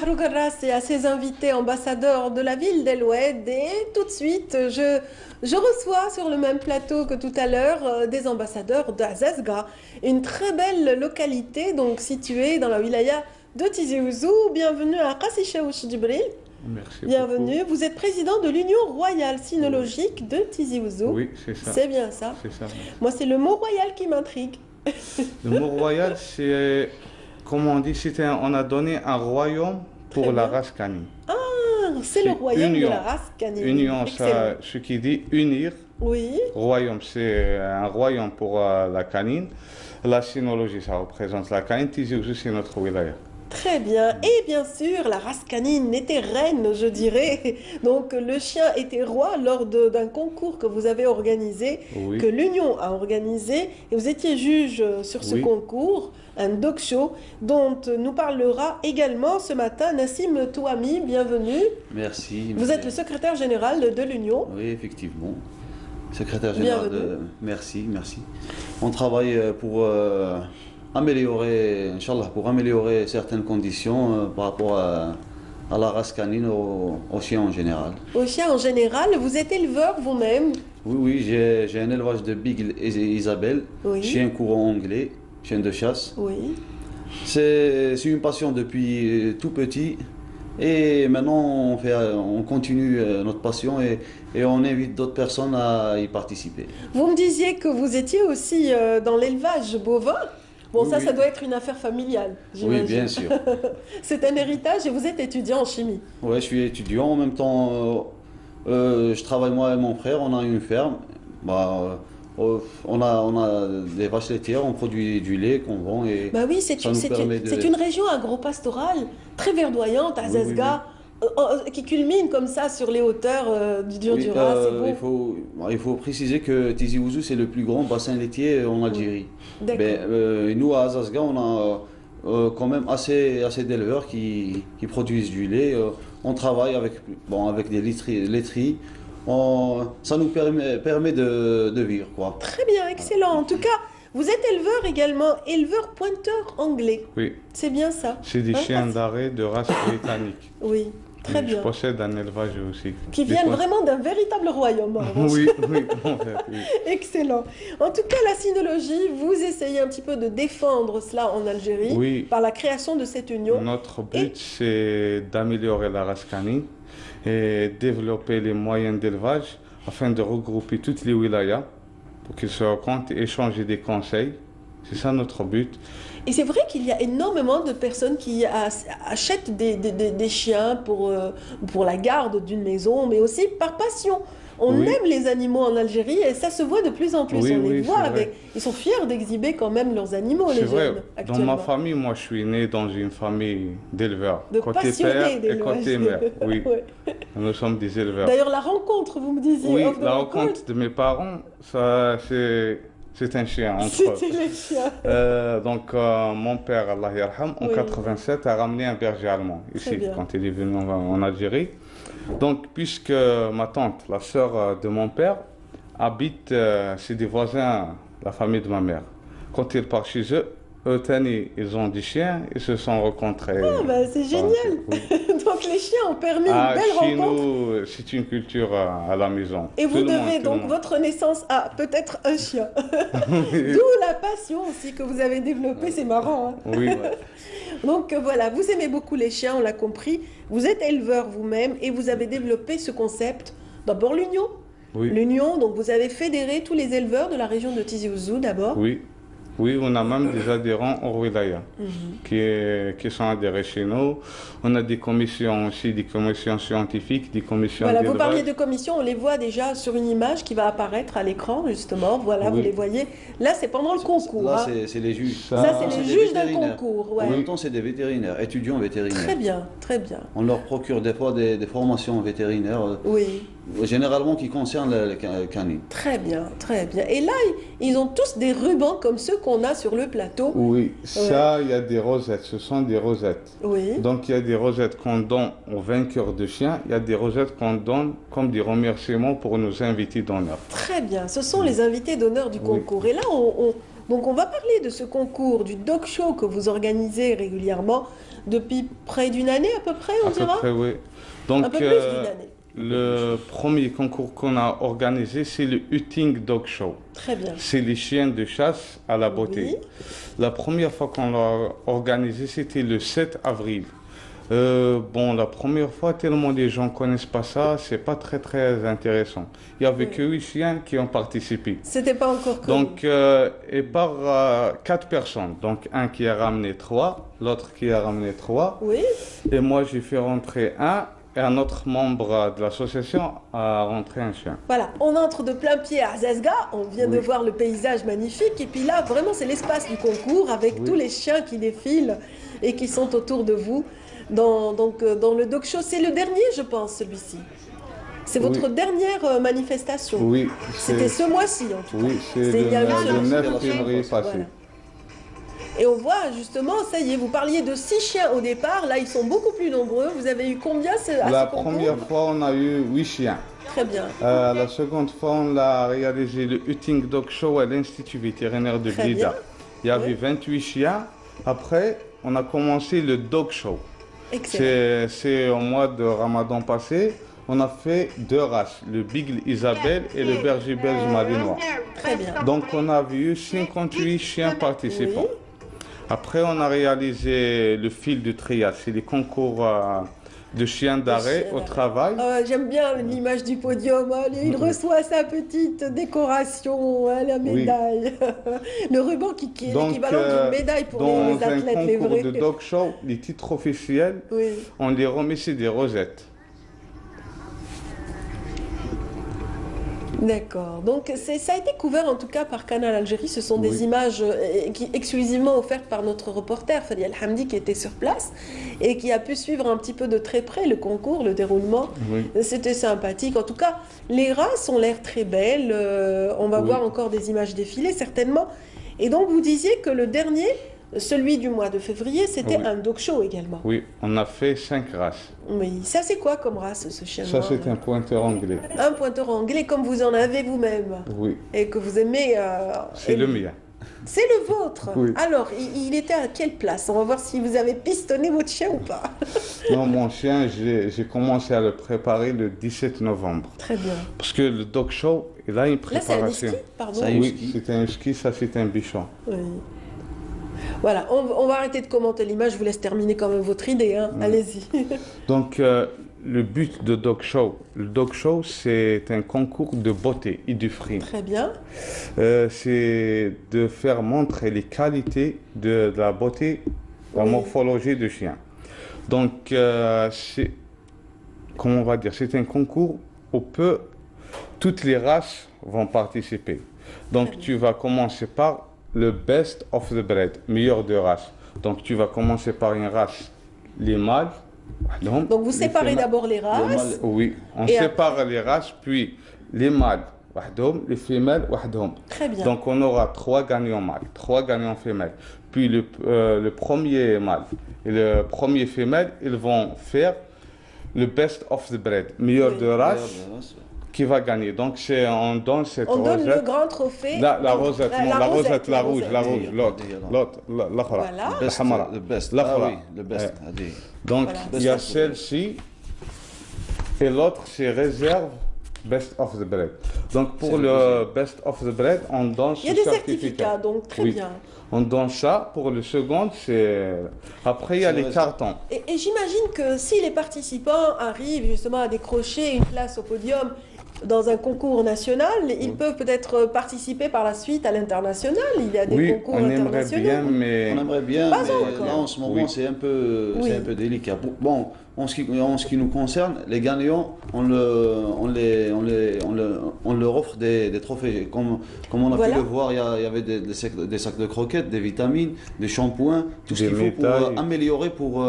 Mahrouk Arras et à ses invités ambassadeurs de la ville d'El Oued. Et tout de suite, je reçois sur le même plateau que tout à l'heure des ambassadeurs d'Azazga, une très belle localité donc située dans la wilaya de Tizi Ouzou. Bienvenue à Qassi Chaouch Djibril. Merci Bienvenue. beaucoup. Vous êtes président de l'Union royale sinologique de Tizi Ouzou. Oui, c'est ça. C'est bien ça. C'est ça. Moi, c'est le mot royal qui m'intrigue. Le mot royal, c'est, comme on dit, on a donné un royaume pour Très la bien. race canine. Ah, c'est le royaume union. de la race canine. Union, Excellent. ça, ce qui dit unir. Oui. Royaume, c'est un royaume pour la canine. La cynologie, ça représente la canine. Tizi Ouzou, c'est notre wilaya. Très bien. Et bien sûr, la race canine était reine, je dirais. Donc, le chien était roi lors d'un concours que vous avez organisé, Oui. que l'Union a organisé. Et vous étiez juge sur ce Oui. concours, un dog show, dont nous parlera également ce matin Nassim Touami. Bienvenue. Merci. Vous êtes le secrétaire général de l'Union. Oui, effectivement. Secrétaire général Bienvenue. Merci, merci. On travaille pour améliorer, Inch'Allah, pour améliorer certaines conditions par rapport à la race canine, aux chiens en général. Au chien en général, vous êtes éleveur vous-même. Oui, oui, j'ai un élevage de Beagle et Isabelle, Oui. chien courant anglais, chien de chasse. Oui. C'est une passion depuis tout petit. Et maintenant, on continue notre passion et on invite d'autres personnes à y participer. Vous me disiez que vous étiez aussi dans l'élevage bovin. Bon, Oui, ça, oui. ça doit être une affaire familiale, Oui, j'imagine. bien sûr. C'est un héritage et vous êtes étudiant en chimie. Ouais, je suis étudiant. En même temps, je travaille moi et mon frère. On a une ferme. On a des vaches laitières. On produit du lait qu'on vend. Et Bah oui, c'est ça nous permet de... une région agro-pastorale très verdoyante, à Oui, oui, Zazga, qui culmine comme ça sur les hauteurs du Oui, Jura. C'est beau. il faut préciser que Tizi Ouzou, c'est le plus grand bassin laitier en Algérie. D'accord. Et nous, à Azazga, on a quand même assez d'éleveurs qui produisent du lait. On travaille avec des laiteries. Ça nous permet de vivre, quoi. Très bien, excellent. En tout cas, vous êtes éleveur également, éleveur pointeur anglais. Oui. C'est bien ça. C'est des Hein, chiens parce- d'arrêt de race britannique. Oui, très Je bien. possède un élevage aussi. Qui Des viennent points- vraiment d'un véritable royaume. en revanche. Oui, oui, en fait, oui. Excellent. En tout cas, la cynologie, vous essayez un petit peu de défendre cela en Algérie Oui. par la création de cette union. Notre but, c'est d'améliorer la race canine et développer les moyens d'élevage afin de regrouper toutes les wilayas pour qu'ils se rencontrent et échanger des conseils. C'est ça notre but. Et c'est vrai qu'il y a énormément de personnes qui achètent des chiens pour la garde d'une maison, mais aussi par passion. On Oui. aime les animaux en Algérie et ça se voit de plus en plus. Oui, On les oui, voit c'est avec. vrai. Ils sont fiers d'exhiber quand même leurs animaux, C'est les vrai, jeunes, dans actuellement. ma famille, moi je suis né dans une famille d'éleveurs. De Côté passionnés père et d'élevage. côté mère. Oui, Ouais. nous sommes des éleveurs. D'ailleurs, la rencontre, vous me disiez, Oui, off the la record, rencontre de mes parents, ça, c'est un chien entre c'était autres. les chiens. Mon père, Allah yarham, en Oui. 87 a ramené un berger allemand Très ici bien. quand il est venu en Algérie. Donc puisque ma tante, la sœur de mon père, habite chez des voisins, la famille de ma mère. Quand il part chez eux, Tani, ils ont des chiens, ils se sont rencontrés. Ah, bah, c'est génial. Oui. Donc les chiens ont permis Ah, une belle chez rencontre. nous, c'est une culture à la maison. Et vous Tout le monde, devez tout le donc monde. votre naissance à peut-être un chien. D'où la passion aussi que vous avez développée, c'est marrant. Hein. Oui, Donc voilà, vous aimez beaucoup les chiens, on l'a compris. Vous êtes éleveur vous-même et vous avez développé ce concept. D'abord l'Union. oui. L'Union, donc vous avez fédéré tous les éleveurs de la région de Tizi Ouzou d'abord. Oui, oui, on a même des adhérents hors wilaya qui sont adhérés chez nous. On a des commissions aussi, des commissions scientifiques, des commissions Voilà, vous d'élevage. parliez de commission, on les voit déjà sur une image qui va apparaître à l'écran justement. Voilà, vous Oui. les voyez. Là, c'est pendant le concours. Là, hein. c'est les juges. Ça, c'est les des juges d'un vétérinaires. concours. En Ouais. même temps, c'est des vétérinaires, étudiants vétérinaires. Très bien, très bien. On leur procure des fois des formations vétérinaires, Oui. généralement qui concernent le canine. Très bien, très bien. Et là, ils ont tous des rubans comme ceux qu'on a sur le plateau. Oui, ça, il y a des rosettes, ce sont des rosettes. Oui. Donc il y a des rosettes qu'on donne aux vainqueurs de chiens, il y a des rosettes qu'on donne comme des remerciements pour nos invités d'honneur. Très bien. Ce sont les invités d'honneur du Oui. concours. Et là, Donc on va parler de ce concours, du dog show que vous organisez régulièrement depuis près d'une année à peu près, on À peu dira? près, oui. Un Donc, peu plus d'une année. le premier concours qu'on a organisé, c'est le Hunting Dog Show. Très bien. C'est les chiens de chasse à la beauté. Oui. La première fois qu'on l'a organisé, c'était le 7 avril. Bon, la première fois, tellement les gens ne connaissent pas ça, c'est pas très intéressant. Il y avait que 8 chiens qui ont participé. C'était pas encore connu. Donc, et par 4 personnes. Donc, un qui a ramené 3, l'autre qui a ramené 3. Oui, Et moi, j'ai fait rentrer un, et un autre membre de l'association a rentré un chien. voilà, on entre de plein pied à Zazga, on vient de Oui. voir le paysage magnifique, et puis là, vraiment, c'est l'espace du concours avec Oui. tous les chiens qui défilent et qui sont autour de vous dans le dog show. C'est le dernier, je pense, celui-ci. C'est Oui. votre dernière manifestation. Oui, C'était ce mois-ci, en tout cas. oui, c'est C'est il y a une le semaine. 9 février passé. Voilà. Et on voit justement, ça y est, vous parliez de 6 chiens au départ, là ils sont beaucoup plus nombreux. Vous avez eu combien à La ce concours? première fois, on a eu 8 chiens. Très bien. La seconde fois, on a réalisé le Hunting Dog Show à l'Institut vétérinaire de Très Blida. bien. Il y avait Oui. 28 chiens. Après, on a commencé le Dog Show. Excellent. C'est au mois de Ramadan passé. On a fait 2 races, le Beagle Isabelle et le Berger belge malinois. Très bien. Donc, on a eu 58 chiens participants. Oui. Après, on a réalisé le fil de triade. C'est les concours de chiens d'arrêt chiens au d'arrêt. travail. J'aime bien l'image du podium. Allez, il reçoit sa petite décoration, hein, la médaille. Le ruban qui est Donc, l'équivalent d'une médaille pour dans les athlètes, un les concours vrais. de dog show, les titres officiels, Oui. on les remet c'est des rosettes. D'accord. Donc ça a été couvert en tout cas par Canal Algérie. Ce sont des Oui. images exclusivement offertes par notre reporter Fadi El Hamdi qui était sur place et qui a pu suivre un petit peu de très près le concours, le déroulement. Oui. C'était sympathique. En tout cas, les races ont l'air très belles. On va Oui. voir encore des images défiler certainement. Et donc vous disiez que le dernier, celui du mois de février, c'était Oui. un dog show également. Oui, on a fait 5 races. Oui. Ça c'est quoi comme race ce chien Ça, noir, c'est là un pointeur anglais. Un pointeur anglais comme vous en avez vous-même Oui, et que vous aimez. c'est le mien. C'est le vôtre. Oui. Alors, il était à quelle place? On va voir si vous avez pistonné votre chien ou pas. Non, mon chien, j'ai commencé à le préparer le 17 novembre. Très bien. Parce que le dog show, il a une Là, c'est un préparation. husky, pardon. Ça y est. Oui, husky. c'est un husky, ça c'est un bichon. Oui. Voilà, on va arrêter de commenter l'image. Je vous laisse terminer quand même votre idée. Hein. Allez-y. Donc, le but de dog show, le dog show, c'est un concours de beauté et du frime. Très bien. C'est de faire montrer les qualités de la beauté, la Oui. morphologie du chien. Donc, c'est, comment on va dire, c'est un concours où toutes les races vont participer. Donc, tu vas commencer par le best of the breed, meilleur de race. Donc, tu vas commencer par une race, les mâles. Donc, vous les séparez femelles. d'abord les races. mâles. Oui, on Et sépare les races, puis les mâles, وحدهم, les femelles, وحدهم. Très bien. Donc on aura 3 gagnants mâles, 3 gagnants femelles. Puis le premier mâle et le premier femelle, ils vont faire le best of the breed, meilleur Oui. de race, qui va gagner. Donc on donne cette On donne le rosette. grand trophée. La rosette, non, la rosette, la rouge, la rouge, l'autre, L'autre. l'autre, Voilà. la hamara. Le best. La Ah khara. oui, le best. Ouais. Allez. Donc Voilà. il y a Best of the celle-ci et l'autre c'est réserve best of the breed. Donc pour C'est le le best of the breed, on donne Il y a ce des certificats, donc très Oui. bien. On donne ça. Pour le second, c'est après il y a C'est les réserve. cartons. Et j'imagine que si les participants arrivent justement à décrocher une place au podium dans un concours national, ils peuvent peut-être participer par la suite à l'international. Il y a des Oui, concours on aimerait internationaux. bien, mais On aimerait bien, Pas mais encore. là en ce moment Oui. c'est un Oui. peu délicat. Bon, en ce qui nous concerne, les gagnants, on leur offre des trophées. Comme on a Voilà. pu le voir, il y avait des sacs de croquettes, des vitamines, des shampoings, tout ce Des qu'il faut pour médailles. améliorer pour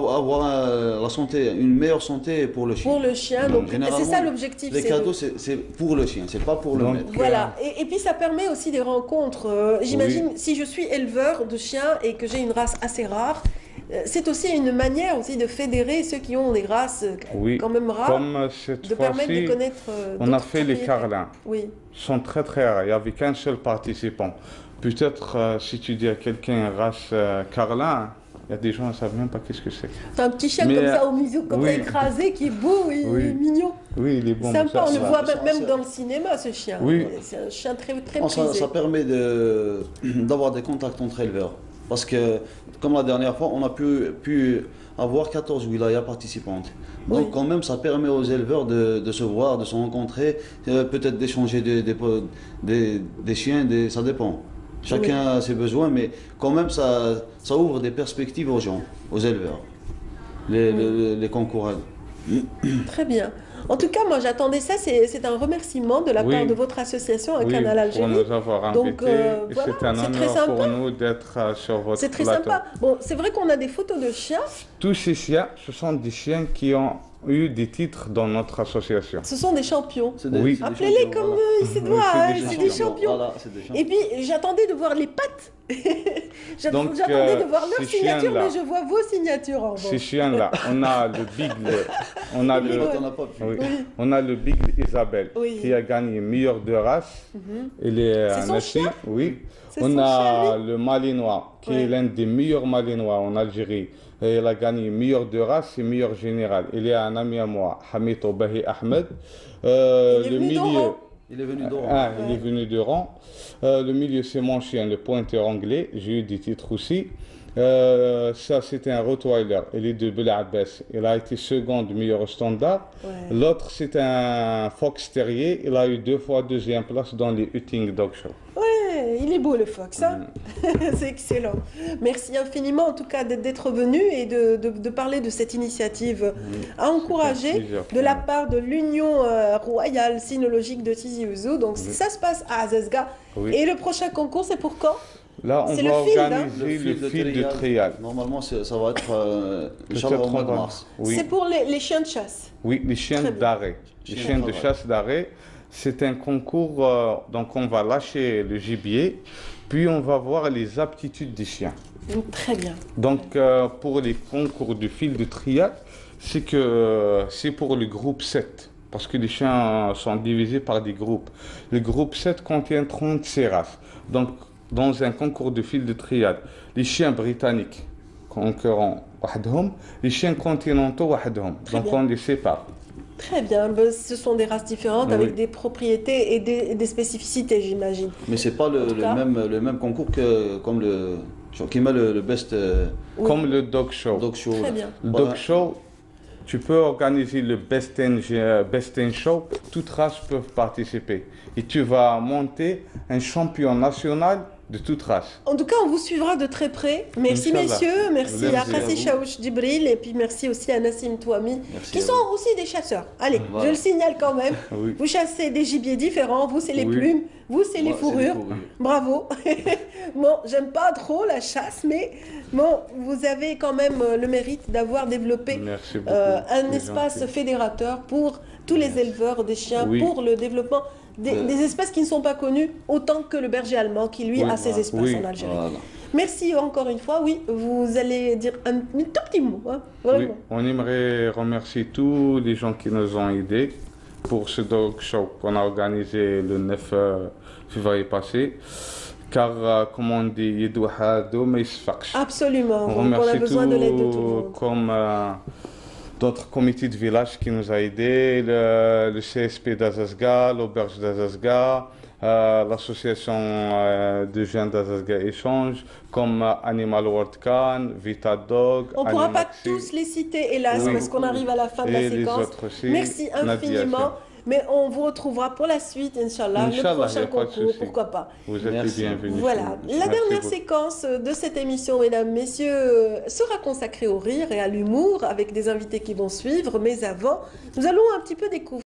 avoir la santé, une meilleure santé pour le chien. Pour le chien, Donc, donc c'est généralement, ça l'objectif. Les c'est cadeaux, c'est pour le chien, c'est pas pour le Donc, maître. Voilà, et puis ça permet aussi des rencontres. J'imagine, si je suis éleveur de chiens et que j'ai une race assez rare, c'est aussi une manière aussi de fédérer ceux qui ont des races Oui, quand même rares, comme cette de permettre de fois-ci, connaître on a d'autres fait les propriétés. carlins. Oui, Ils sont très très rares. Il n'y avait qu'un seul participant. Peut-être si tu dis à quelqu'un race carlin, il y a des gens qui ne savent même pas qu'est-ce que c'est. c'est un petit chien Mais, comme ça au milieu, comme oui. écrasé, qui est beau et Oui. mignon. Oui, il est bon. Sympa, on le ça- voit ça- même ça- dans le cinéma, ce chien. Oui. C'est un chien très, très Non, prisé. ça permet d'avoir des contacts entre éleveurs. Parce que, comme la dernière fois, on a pu avoir 14 wilayas participantes. Donc, Oui. quand même, ça permet aux éleveurs de se voir, de se rencontrer, peut-être d'échanger des chiens, ça dépend. Chacun a ses besoins, mais quand même, ça ouvre des perspectives aux gens, aux éleveurs, les concours. Très bien. En tout cas, moi j'attendais ça, c'est un remerciement de la Oui. part de votre association, Un Oui, Canal pour Algérie. nous avoir Donc, invités. voilà, Et c'est un c'est très honneur pour sympa. nous d'être sur votre C'est très plateau. sympa. Bon, c'est vrai qu'on a des photos de chiens. Tous ces chiens, ce sont des chiens qui ont eu des titres dans notre association. Ce sont des champions. Oui. Appelez-les comme il se doit, c'est hein, des c'est des champions. Voilà, c'est des champions. Et puis j'attendais de voir les pattes. Donc, J'attendais de voir leur ces signature, chiens-là, mais je vois vos signatures en Ces revanche. chiens-là, on a le Bigle, on a Mais le, l'autre, on n'a pas pu. oui, Oui. on a le Bigle Isabelle Oui. qui a gagné meilleur de race. Il est C'est un son assis, chien oui. C'est On son a chien, le Malinois qui Oui. est l'un des meilleurs Malinois en Algérie. Et il a gagné meilleur de race et meilleur général. Il est un ami à moi, Hamid Obahi Ahmed. Il est Le venu milieu. d'Oran. Il est venu d'Oran. Ah, il est venu de rang. Le milieu, c'est mon chien, le pointeur anglais. J'ai eu des titres aussi. Ça, c'était un Rottweiler. Il est de Bel Abbas. Il a été second du meilleur standard. Ouais. L'autre, c'est un Fox Terrier. Il a eu 2 fois deuxième place dans les Hutting Dog Show. Ouais, il est beau le fox, hein. C'est excellent. Merci infiniment en tout cas d'être venu et de parler de cette initiative à encourager plaisir. de la part de l'Union royale cynologique de Tizi Ouzou. Donc ça se passe à Azazga. Oui. Et le prochain concours, c'est pour quand? Là, on C'est va le field, hein. organiser le fil de trial. Normalement, ça va être Inch'Allah, Peut-être au mois on de va- mars. Oui. C'est pour les chiens de chasse. Oui, les chiens Très bien. d'arrêt. Les Chiens chiens de d'arrêt. chasse d'arrêt, c'est un concours, donc on va lâcher le gibier, puis on va voir les aptitudes des chiens. Très bien. Donc pour les concours du fil de trial, c'est pour le groupe 7, parce que les chiens sont divisés par des groupes. Le groupe 7 contient 36 races. Donc dans un concours de fil de trial, les chiens britanniques concurrents, وحدهم, les chiens continentaux, وحدهم. Très Donc bien. on les sépare. Très bien. Ben, ce sont des races différentes Oui. avec des propriétés et des spécificités, j'imagine. Mais c'est pas En tout cas. le même concours comme qui met le best Oui. Comme le dog show. dog show. Très là. bien. Le Voilà. dog show, tu peux organiser le best in show, toutes races peuvent participer. Et tu vas monter un champion national de toute race. En tout cas, on vous suivra de très près. Merci Inch'Allah. messieurs, merci Merci à à Khassi vous. Chaouch Djibril et puis merci aussi à Nassim Touami, Merci qui à sont vous. aussi des chasseurs. Allez, Voilà. je le signale quand même. Oui. Vous chassez des gibiers différents, vous c'est les Oui. plumes, vous c'est les Moi, c'est fourrures. Bravo. Bon, j'aime pas trop la chasse, mais bon, vous avez quand même le mérite d'avoir développé Merci beaucoup. un C'est espace gentil. fédérateur pour tous les éleveurs des chiens, Oui. pour le développement des espèces qui ne sont pas connues, autant que le berger allemand qui lui Oui, a ses voilà. espaces Oui. en Algérie. Voilà. Merci encore une fois. Oui, vous allez dire un tout petit mot, hein, Oui, vraiment. on aimerait remercier tous les gens qui nous ont aidés pour ce dog show qu'on a organisé le 9 février passé. Car, comme on dit, يد وحده ما يصفقش. Absolument. On Donc, on a remercie besoin de l'aide de tout le tout, monde. comme d'autres comités de village qui nous a aidés, le CSP d'Azazga, l'auberge d'Azazga, l'association de jeunes d'Azazga Échange, comme Animal World Can, Vita Dog, On ne pourra pas Animaxi, tous les citer, hélas, Oui. parce qu'on arrive à la fin de la et les séquence. autres aussi. Merci Nadia, infiniment. Mais on vous retrouvera pour la suite, Inch'Allah, le Inch'Allah, y prochain a pas de concours, souci. pourquoi pas. Vous êtes Merci. les bienvenus. Voilà, la Merci dernière beaucoup. séquence de cette émission, mesdames, messieurs, sera consacrée au rire et à l'humour avec des invités qui vont suivre. Mais avant, nous allons un petit peu découvrir